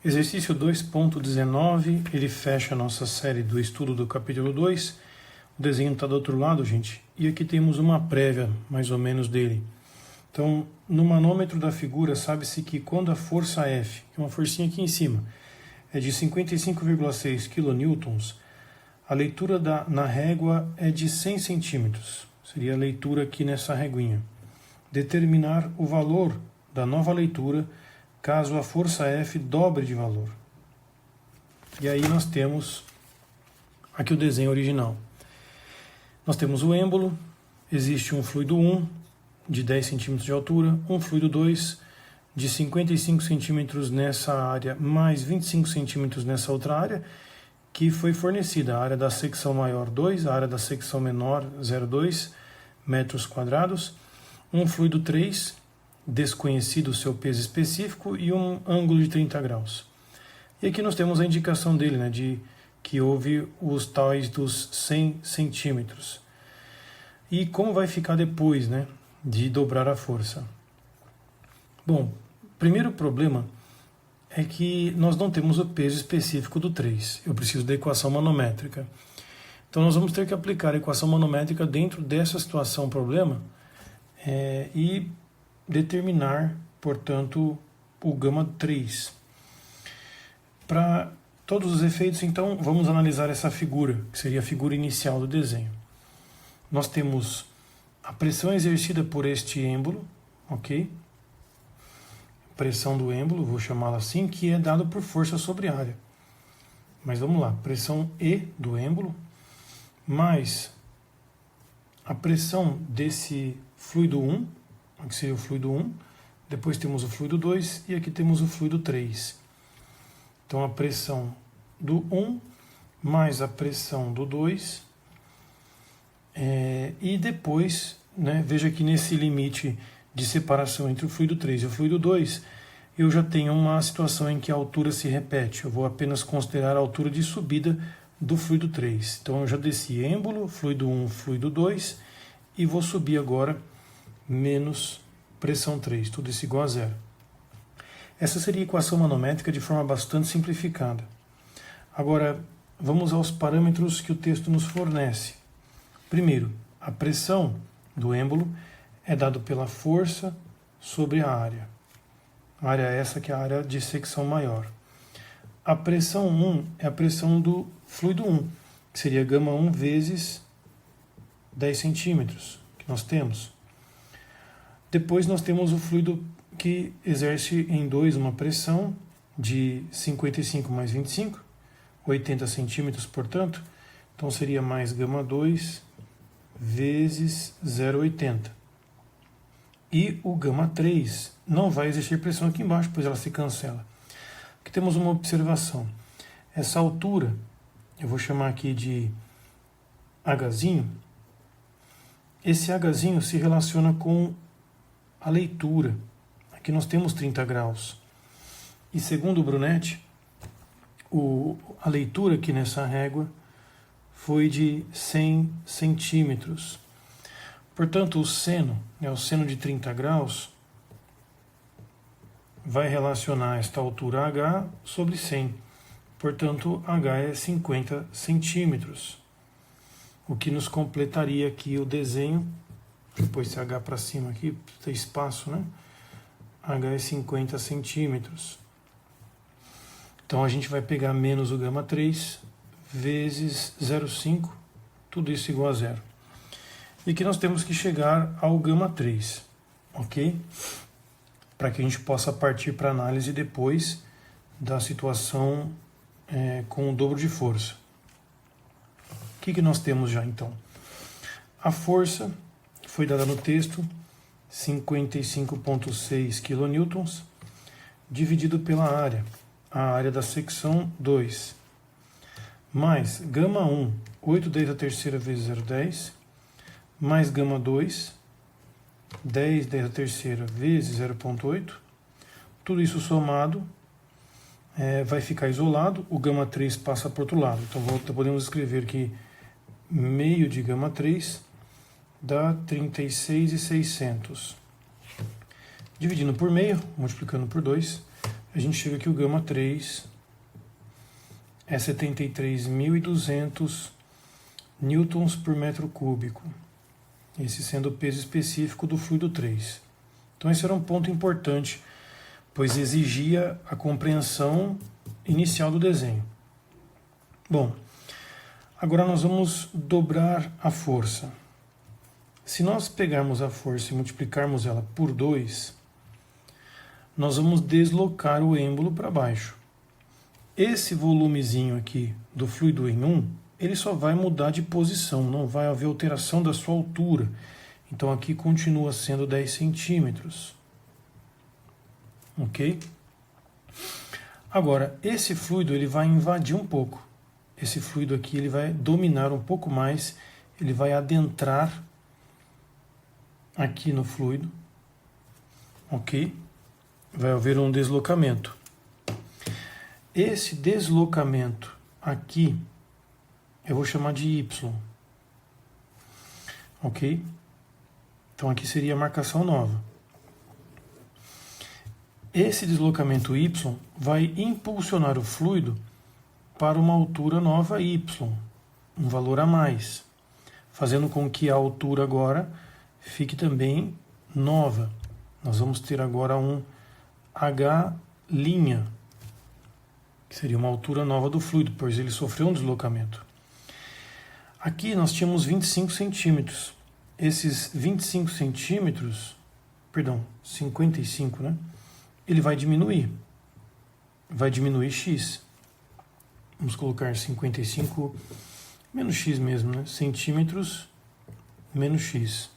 Exercício 2.19, ele fecha a nossa série do estudo do capítulo 2. O desenho está do outro lado, gente, e aqui temos uma prévia, mais ou menos, dele. Então, no manômetro da figura, sabe-se que quando a força F, que é uma forcinha aqui em cima, é de 55,6 kN, a leitura na régua é de 100 centímetros. Seria a leitura aqui nessa reguinha. Determinar o valor da nova leitura caso a força F dobre de valor. E aí nós temos aqui o desenho original. Nós temos o êmbolo, existe um fluido 1 de 10 centímetros de altura, um fluido 2 de 55 centímetros nessa área, mais 25 centímetros nessa outra área, que foi fornecida a área da secção maior 2, a área da secção menor 0,2 metros quadrados, um fluido 3, desconhecido o seu peso específico, e um ângulo de 30 graus. E aqui nós temos a indicação dele, né, de que houve os tais dos 100 centímetros. E como vai ficar depois, né, de dobrar a força? Bom, primeiro problema é que nós não temos o peso específico do 3. Eu preciso da equação manométrica. Então nós vamos ter que aplicar a equação manométrica dentro dessa situação problema e determinar, portanto, o gama 3. Para todos os efeitos, então, vamos analisar essa figura, que seria a figura inicial do desenho. Nós temos a pressão exercida por este êmbolo, ok? Pressão do êmbolo, vou chamá-la assim, que é dado por força sobre área. Mas vamos lá, pressão E do êmbolo, mais a pressão desse fluido 1, aqui seria o fluido 1, depois temos o fluido 2 e aqui temos o fluido 3. Então a pressão do 1 mais a pressão do 2, e depois, né, veja que nesse limite de separação entre o fluido 3 e o fluido 2, eu já tenho uma situação em que a altura se repete. Eu vou apenas considerar a altura de subida do fluido 3. Então eu já desci êmbolo, fluido 1, fluido 2, e vou subir agora menos pressão 3, tudo isso igual a zero. Essa seria a equação manométrica de forma bastante simplificada. Agora, vamos aos parâmetros que o texto nos fornece. Primeiro, a pressão do êmbolo é dado pela força sobre a área. A área essa que é a área de secção maior. A pressão 1 é a pressão do fluido 1, que seria gama 1 vezes 10 centímetros, que nós temos. Depois nós temos o fluido que exerce em 2 uma pressão de 55 mais 25, 80 centímetros, portanto. Então seria mais gama 2 vezes 0,80. E o gama 3 não vai exercer pressão aqui embaixo, pois ela se cancela. Aqui temos uma observação. Essa altura, eu vou chamar aqui de Hzinho. Esse Hzinho se relaciona com a leitura. Aqui nós temos 30 graus. E segundo o Brunetti, a leitura aqui nessa régua foi de 100 centímetros. Portanto, o seno de 30 graus, vai relacionar esta altura H sobre 100. Portanto, H é 50 centímetros. O que nos completaria aqui o desenho. Depois esse H para cima aqui, tem espaço, né? H é 50 centímetros. Então a gente vai pegar menos o gama 3 vezes 0,5, tudo isso igual a zero. E aqui nós temos que chegar ao gama 3, ok? Para que a gente possa partir para a análise depois da situação com o dobro de força. O que nós temos já então? A força foi dada no texto, 55,6 kN, dividido pela área, a área da secção 2, mais gama 1, 8/10 a terceira vezes 0,10, mais gama 2, 10/10 a terceira vezes 0,8, tudo isso somado vai ficar isolado, o gama 3 passa para o outro lado. Então podemos escrever que meio de gama 3 dá 36.600. Dividindo por meio, multiplicando por 2, a gente chega que o gama 3 é 73.200 newtons por metro cúbico, esse sendo o peso específico do fluido 3. Então esse era um ponto importante, pois exigia a compreensão inicial do desenho. Bom, agora nós vamos dobrar a força. Se nós pegarmos a força e multiplicarmos ela por 2, nós vamos deslocar o êmbolo para baixo. Esse volumezinho aqui do fluido em 1, ele só vai mudar de posição, não vai haver alteração da sua altura. Então aqui continua sendo 10 centímetros. Ok? Agora, esse fluido ele vai invadir um pouco. Esse fluido aqui ele vai dominar um pouco mais, ele vai adentrar aqui no fluido. Ok? Vai haver um deslocamento. Esse deslocamento aqui, eu vou chamar de Y. Ok? Então aqui seria a marcação nova. Esse deslocamento Y vai impulsionar o fluido para uma altura nova Y, um valor a mais, fazendo com que a altura agora fique também nova. Nós vamos ter agora um H', que seria uma altura nova do fluido, pois ele sofreu um deslocamento. Aqui nós tínhamos 25 centímetros. Esses 25 centímetros, perdão, 55, né? Ele vai diminuir. Vai diminuir x. Vamos colocar 55 menos x mesmo, né? Centímetros menos x.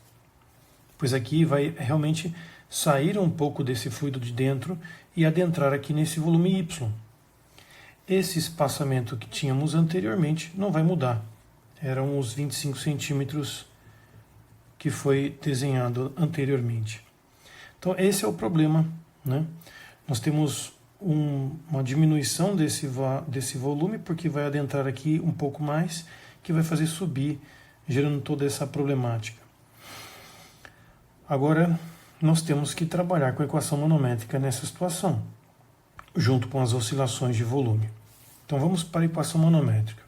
Pois aqui vai realmente sair um pouco desse fluido de dentro e adentrar aqui nesse volume Y. Esse espaçamento que tínhamos anteriormente não vai mudar. Eram os 25 centímetros que foi desenhado anteriormente. Então esse é o problema, né? Nós temos uma diminuição desse volume, porque vai adentrar aqui um pouco mais, que vai fazer subir, gerando toda essa problemática. Agora, nós temos que trabalhar com a equação manométrica nessa situação, junto com as oscilações de volume. Então vamos para a equação manométrica.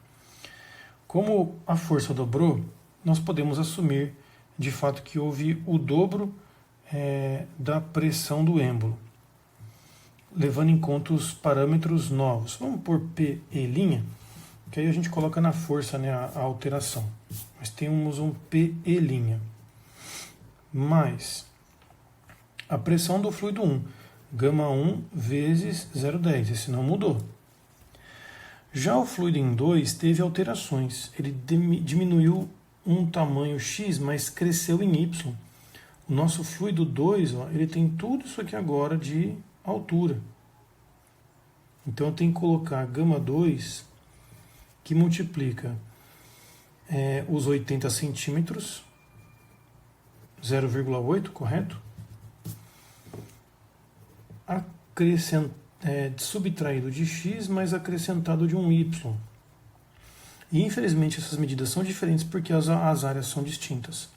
Como a força dobrou, nós podemos assumir de fato que houve o dobro da pressão do êmbolo, levando em conta os parâmetros novos. Vamos por PE', que aí a gente coloca na força, né, a alteração. Mas temos um PE', mais a pressão do fluido 1, gama 1 vezes 0,10, esse não mudou. Já o fluido em 2 teve alterações, ele diminuiu um tamanho X, mas cresceu em Y. O nosso fluido 2, ó, ele tem tudo isso aqui agora de altura. Então eu tenho que colocar gama 2, que multiplica os 80 centímetros, 0,8, correto? Subtraído de x, mas acrescentado de um y. E infelizmente essas medidas são diferentes porque as áreas são distintas.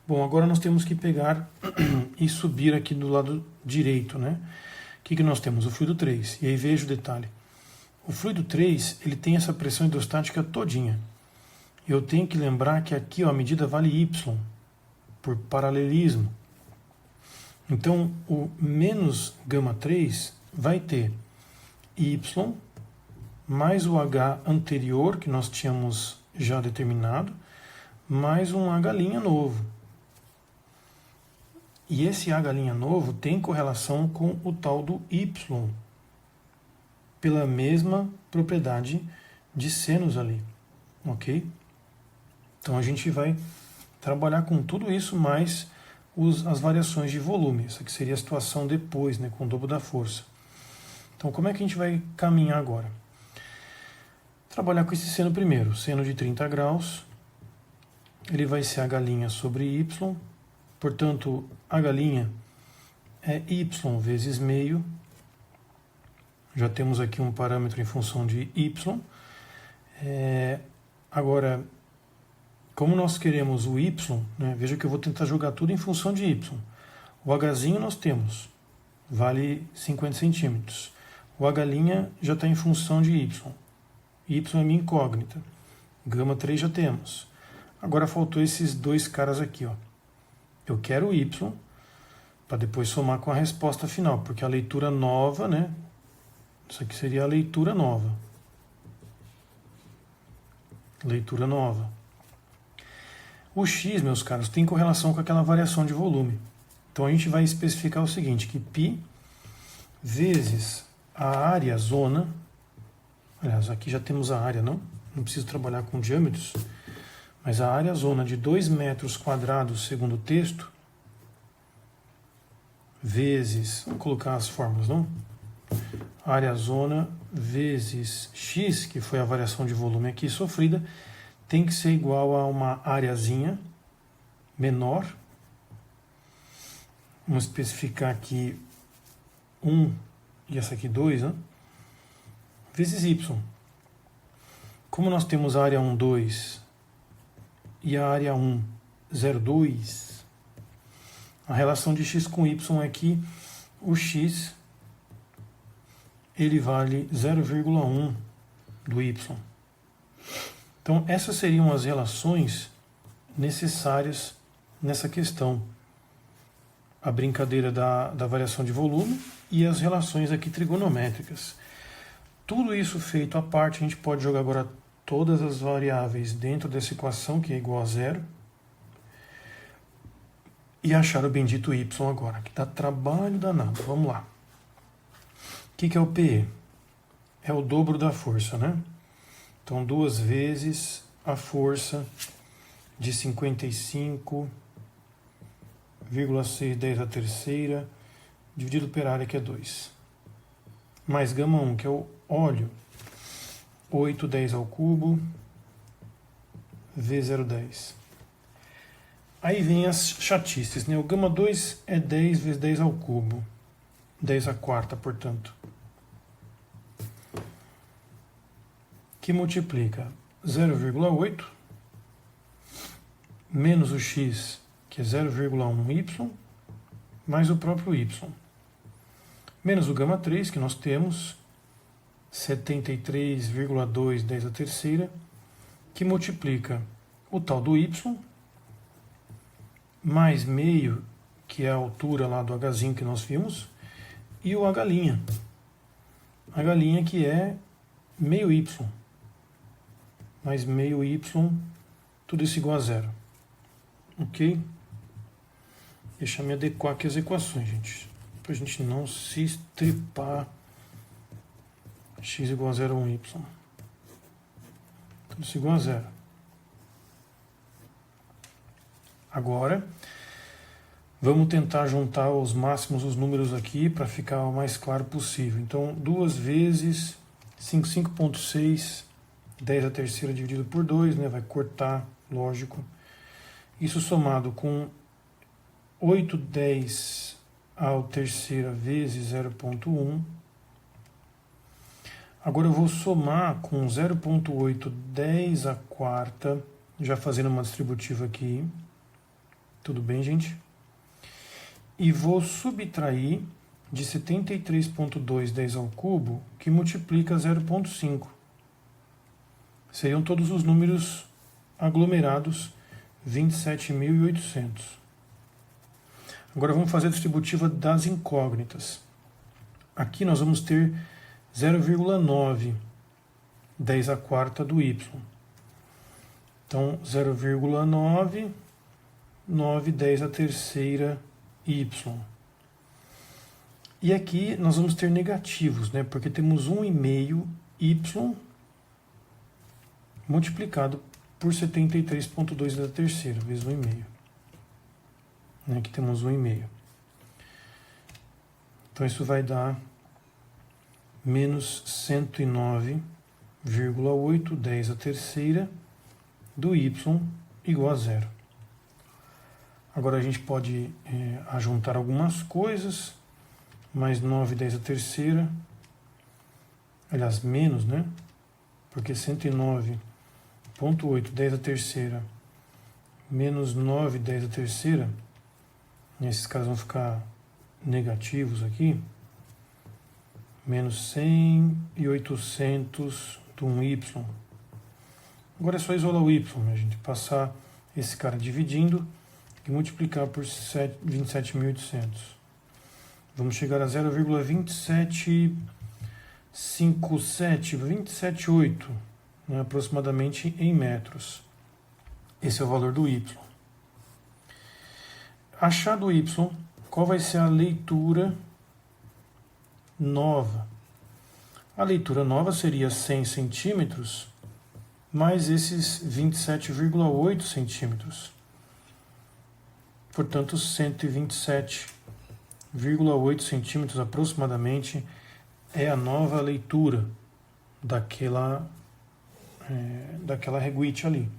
Bom, agora nós temos que pegar e subir aqui do lado direito, né? O que nós temos? O fluido 3. E aí veja o detalhe. O fluido 3, ele tem essa pressão hidrostática todinha. Eu tenho que lembrar que aqui ó, a medida vale y, por paralelismo. Então, o menos gama 3 vai ter y mais o h anterior, que nós tínhamos já determinado, mais um h' novo. E esse h' novo tem correlação com o tal do y, pela mesma propriedade de senos ali, ok? Então a gente vai trabalhar com tudo isso, mais as variações de volume. Essa aqui seria a situação depois, né, com o dobro da força. Então como é que a gente vai caminhar agora? Trabalhar com esse seno primeiro. Seno de 30 graus, ele vai ser h' sobre y, portanto h' é y vezes meio. Já temos aqui um parâmetro em função de y. Agora, como nós queremos o y, né, veja que eu vou tentar jogar tudo em função de y. O hzinho nós temos, vale 50 centímetros. O H' já está em função de y. Y é minha incógnita. Gama 3 já temos. Agora faltou esses dois caras aqui, ó. Eu quero o y para depois somar com a resposta final, porque a leitura nova, né? Isso aqui seria a leitura nova. Leitura nova. O x, meus caros, tem correlação com aquela variação de volume. Então a gente vai especificar o seguinte, que π vezes a área zona, aliás, aqui já temos a área, não preciso trabalhar com diâmetros, mas a área zona de 2 metros quadrados, segundo o texto, vezes, vamos colocar as fórmulas, não? Área zona vezes x, que foi a variação de volume aqui sofrida, tem que ser igual a uma areazinha menor. Vamos especificar aqui 1 e essa aqui 2, né? Vezes y. Como nós temos a área 1, 2 e a área 1, 0,2, a relação de x com y é que o x ele vale 0,1 do y. Então, essas seriam as relações necessárias nessa questão. A brincadeira da variação de volume e as relações aqui trigonométricas. Tudo isso feito à parte, a gente pode jogar agora todas as variáveis dentro dessa equação, que é igual a zero, e achar o bendito y agora, que dá trabalho danado. Vamos lá. O que é o PE? É o dobro da força, né? Então, 2 vezes a força de 55,610 a terceira, dividido pela área, que é 2. Mais gama 1, que é o óleo, 810 ao cubo, V010. Aí vem as chatices, né? O gama 2 é 10 vezes 10 ao cubo, 10 à quarta, portanto. Que multiplica 0,8 menos o x, que é 0,1y, mais o próprio y. Menos o gama 3, que nós temos 73,2 10 a terceira, que multiplica o tal do y, mais meio, que é a altura lá do Hzinho que nós vimos, e o H'. H' que é meio y, mais meio y, tudo isso igual a zero. Ok? Deixa eu me adequar aqui às equações, gente. Para a gente não se estripar. X igual a 0, 1y. Tudo isso igual a zero. Agora, vamos tentar juntar os máximos os números aqui para ficar o mais claro possível. Então, 2 vezes 55,6, 10 a terceira dividido por 2, né? Vai cortar, lógico. Isso somado com 810 ao terceira vezes 0,1. Agora eu vou somar com 0,810 à quarta, já fazendo uma distributiva aqui. Tudo bem, gente? E vou subtrair de 73,2 10 ao cubo, que multiplica 0,5. Seriam todos os números aglomerados, 27.800. Agora vamos fazer a distributiva das incógnitas. Aqui nós vamos ter 0,9 10 à quarta do y. Então, 0,9, 9 10 à terceira y. E aqui nós vamos ter negativos, né? Porque temos 1,5 y multiplicado por 73,2 da terceira, vezes 1,5. Aqui temos 1,5. Então isso vai dar menos 109,8 10 a terceira do y igual a zero. Agora a gente pode ajuntar algumas coisas, mais 9 10 a terceira, aliás, menos, né? Porque 109,8 10 a terceira menos 9 10 a terceira, esses caras vão ficar negativos aqui, menos 100 e 800 de um y. Agora é só isolar o y, né, gente? Passar esse cara dividindo e multiplicar por 27.800. Vamos chegar a 0,2758, né, aproximadamente em metros. Esse é o valor do y. Achado o y, qual vai ser a leitura nova? A leitura nova seria 100 centímetros mais esses 27,8 centímetros. Portanto, 127,8 centímetros aproximadamente é a nova leitura daquela reguite ali.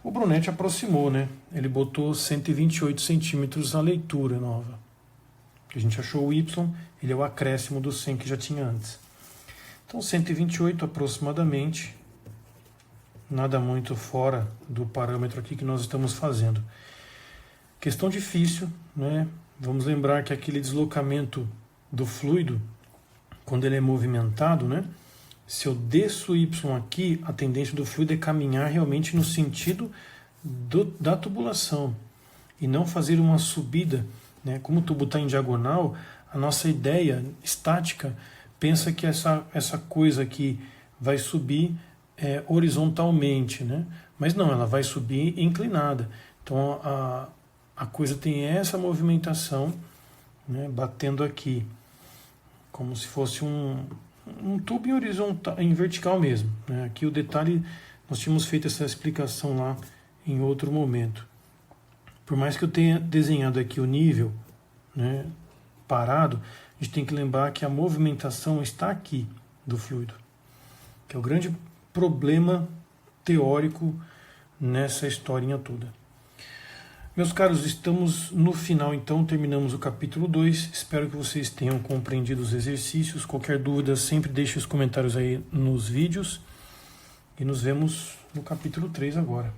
O Brunetti aproximou, né? Ele botou 128 centímetros a leitura nova. A gente achou o y, ele é o acréscimo do 100 que já tinha antes. Então, 128 aproximadamente, nada muito fora do parâmetro aqui que nós estamos fazendo. Questão difícil, né? Vamos lembrar que aquele deslocamento do fluido, quando ele é movimentado, né? Se eu desço o y aqui, a tendência do fluido é caminhar realmente no sentido da tubulação e não fazer uma subida, né? Como o tubo está em diagonal, a nossa ideia estática pensa que essa coisa aqui vai subir horizontalmente, né? Mas não, ela vai subir inclinada. Então a coisa tem essa movimentação, né, batendo aqui, como se fosse um tubo em horizontal, em vertical mesmo, né? Aqui o detalhe, nós tínhamos feito essa explicação lá em outro momento. Por mais que eu tenha desenhado aqui o nível, né, parado, a gente tem que lembrar que a movimentação está aqui do fluido, que é o grande problema teórico nessa historinha toda. Meus caros, estamos no final, então terminamos o capítulo 2. Espero que vocês tenham compreendido os exercícios. Qualquer dúvida, sempre deixe os comentários aí nos vídeos. E nos vemos no capítulo 3 agora.